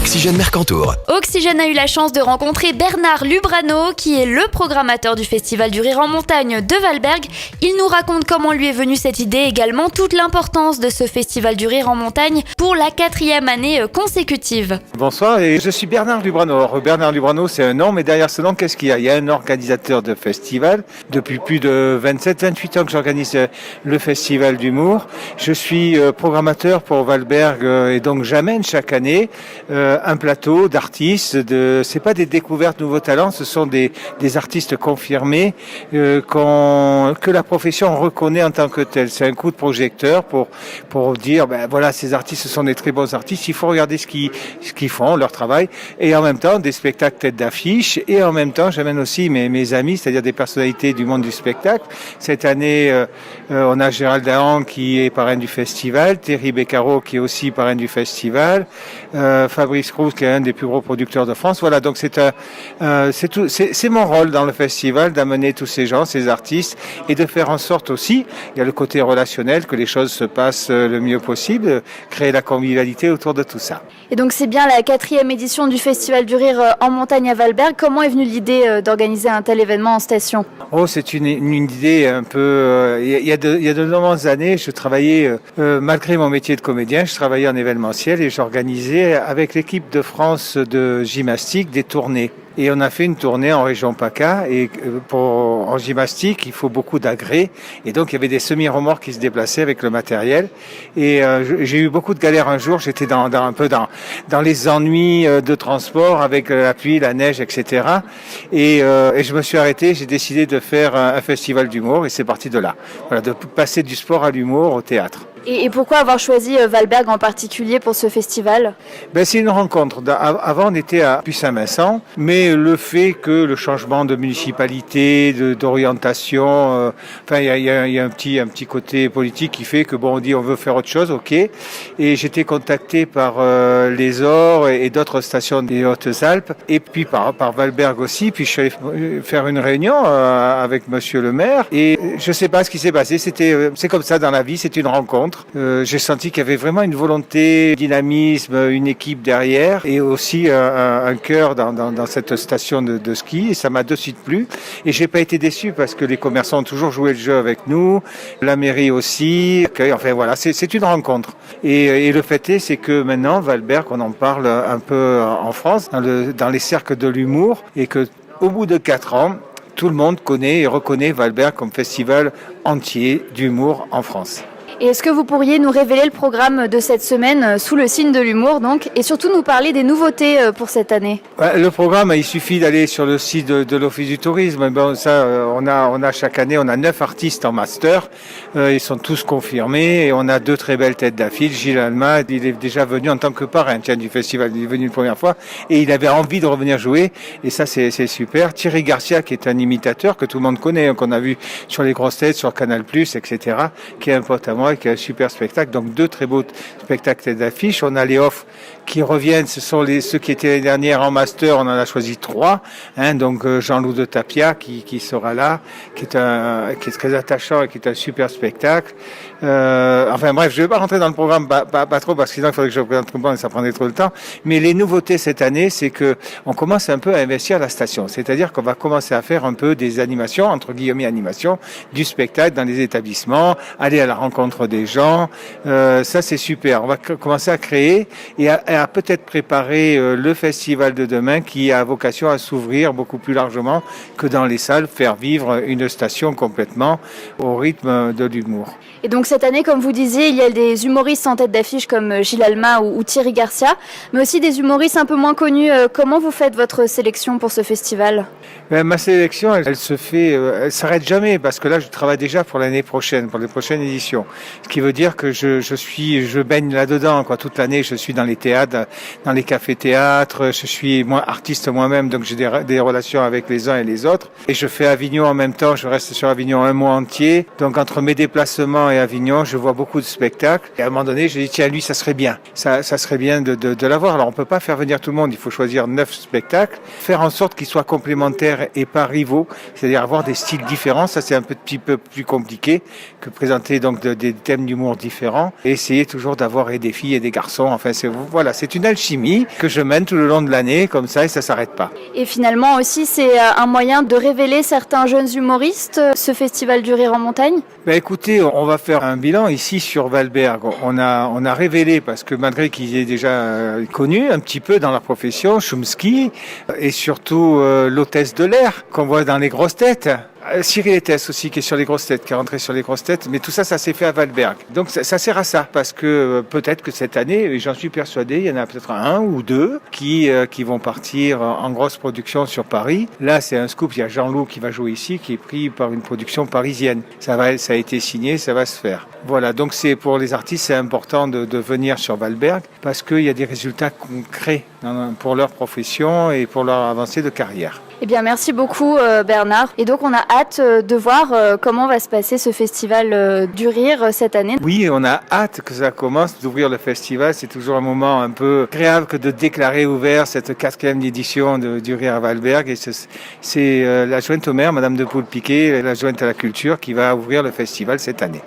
Oxygène Mercantour. Oxygène a eu la chance de rencontrer Bernard Lubrano, qui est le programmateur du Festival du Rire en Montagne de Valberg. Il nous raconte comment lui est venue cette idée, également toute l'importance de ce Festival du Rire en Montagne pour la 4e année consécutive. Bonsoir, et je suis Bernard Lubrano. Alors, Bernard Lubrano, c'est un nom, mais derrière ce nom, qu'est-ce qu'il y a ? Il y a un organisateur de festival. Depuis plus de 27-28 ans que j'organise le Festival d'humour. Je suis programmateur pour Valberg et donc j'amène chaque année un plateau d'artistes. C'est pas des découvertes nouveaux talents, ce sont des artistes confirmés que la profession reconnaît en tant que tels. C'est un coup de projecteur pour dire voilà, ces artistes ce sont des très bons artistes. Il faut regarder ce qu'ils font, leur travail, et en même temps des spectacles tête d'affiche, et en même temps j'amène aussi mes amis, c'est-à-dire des personnalités du monde du spectacle. Cette année on a Gérald Dahan qui est parrain du festival, Thierry Beccaro qui est aussi parrain du festival, Fabrice Cruz qui est un des plus gros producteurs de France. Voilà, donc c'est mon rôle dans le festival d'amener tous ces gens, ces artistes, et de faire en sorte aussi, il y a le côté relationnel, que les choses se passent le mieux possible, créer la convivialité autour de tout ça. Et donc c'est bien la 4e édition du Festival du Rire en Montagne à Valberg. Comment est venue l'idée d'organiser un tel événement en station ? C'est une idée un peu... Il y a de nombreuses années, je travaillais, malgré mon métier de comédien, je travaillais en événementiel et j'organisais avec l'équipe de France de gymnastique des tournées. Et on a fait une tournée en région PACA, et en gymnastique, il faut beaucoup d'agrès. Et donc, il y avait des semi-remorques qui se déplaçaient avec le matériel. Et j'ai eu beaucoup de galères un jour. J'étais un peu dans les ennuis de transport avec la pluie, la neige, etc. Et je me suis arrêté. J'ai décidé de faire un festival d'humour, et c'est parti de là. Voilà, de passer du sport à l'humour au théâtre. Et pourquoi avoir choisi Valberg en particulier pour ce festival ? C'est une rencontre. Avant, on était à Puy-Saint-Vincent, mais le fait que le changement de municipalité, d'orientation, il y a un petit côté politique qui fait que on dit on veut faire autre chose, ok. Et j'étais contacté par les Ors et d'autres stations des Hautes-Alpes, et puis par Valberg aussi. Puis je suis allé faire une réunion avec Monsieur le maire, et je sais pas ce qui s'est passé. C'est comme ça dans la vie, c'est une rencontre. J'ai senti qu'il y avait vraiment une volonté, un dynamisme, une équipe derrière, et aussi un cœur dans cette station de ski, et ça m'a de suite plu. Et j'ai pas été déçu parce que les commerçants ont toujours joué le jeu avec nous, la mairie aussi. Enfin voilà, c'est une rencontre. Et le fait est, c'est que maintenant, Valberg, on en parle un peu en France, dans les cercles de l'humour, et que au bout de 4 ans, tout le monde connaît et reconnaît Valberg comme festival entier d'humour en France. Et est-ce que vous pourriez nous révéler le programme de cette semaine sous le signe de l'humour, donc, et surtout nous parler des nouveautés pour cette année ? Le programme, il suffit d'aller sur le site de l'Office du tourisme. On a chaque année, on a 9 artistes en master. Ils sont tous confirmés, et on a 2 très belles têtes d'affiche. Gilles Alma, il est déjà venu en tant que parrain du festival. Il est venu une première fois et il avait envie de revenir jouer. Et ça, c'est super. Thierry Garcia, qui est un imitateur que tout le monde connaît, qu'on a vu sur les grosses têtes, sur Canal+, etc., qui est un pote à moi, qui a un super spectacle. Donc 2 très beaux spectacles d'affiches. On a les off qui reviennent, ce sont ceux qui étaient l'année dernière en master, on en a choisi 3. Donc Jean-Loup de Tapia qui sera là, qui est très attachant et qui est un super spectacle. Enfin bref, je vais pas rentrer dans le programme pas trop, parce que sinon il faudrait que je représente le programme et ça prendrait trop de temps. Mais les nouveautés cette année, c'est que on commence un peu à investir la station. C'est-à-dire qu'on va commencer à faire un peu des animations, entre guillemets animations, du spectacle dans les établissements, aller à la rencontre des gens. Ça c'est super. On va commencer à créer et à peut-être préparer le festival de demain, qui a vocation à s'ouvrir beaucoup plus largement que dans les salles, faire vivre une station complètement au rythme de l'humour. Et donc cette année, comme vous disiez, il y a des humoristes en tête d'affiche comme Gilles Alma ou Thierry Garcia, mais aussi des humoristes un peu moins connus. Comment vous faites votre sélection pour ce festival ? Ma sélection, elle se fait, elle s'arrête jamais, parce que là, je travaille déjà pour l'année prochaine, pour les prochaines éditions. Ce qui veut dire que je baigne là-dedans, quoi. Toute l'année, je suis dans les théâtres, dans les cafés-théâtres. Je suis artiste moi-même, donc j'ai des relations avec les uns et les autres. Et je fais Avignon en même temps. Je reste sur Avignon un mois entier. Donc entre mes déplacements et Avignon, je vois beaucoup de spectacles. Et à un moment donné, j'ai dit tiens, lui, ça serait bien. Ça serait bien de l'avoir. Alors on peut pas faire venir tout le monde. Il faut choisir 9 spectacles, faire en sorte qu'ils soient complémentaires et pas rivaux, c'est-à-dire avoir des styles différents. Ça, c'est un petit peu plus compliqué que présenter donc des thèmes d'humour différents et essayer toujours d'avoir des filles et des garçons. Enfin, c'est une alchimie que je mène tout le long de l'année comme ça et ça s'arrête pas. Et finalement aussi, c'est un moyen de révéler certains jeunes humoristes, ce festival du rire en montagne. Écoutez, on va faire un bilan ici sur Valberg. On a révélé, parce que malgré qu'il est déjà connu un petit peu dans la profession, Chomsky et surtout l'hôtesse de l'air qu'on voit dans les grosses têtes. Cyril Etes aussi qui est sur les grosses têtes, qui est rentré sur les grosses têtes, mais tout ça s'est fait à Valberg. Donc ça sert à ça, parce que peut-être que cette année, et j'en suis persuadé, il y en a peut-être un ou deux qui vont partir en grosse production sur Paris. Là, c'est un scoop, il y a Jean-Loup qui va jouer ici, qui est pris par une production parisienne. Ça a été signé, ça va se faire. Voilà, donc c'est pour les artistes, c'est important de venir sur Valberg, parce qu'il y a des résultats concrets pour leur profession et pour leur avancée de carrière. Eh bien, merci beaucoup Bernard. Et donc, on a hâte de voir comment va se passer ce festival du rire cette année. Oui, on a hâte que ça commence, d'ouvrir le festival. C'est toujours un moment un peu agréable que de déclarer ouvert cette 4e édition du rire à Valberg. Et c'est l'adjointe au maire, Madame de Poul-Piquet, l'adjointe à la culture, qui va ouvrir le festival cette année.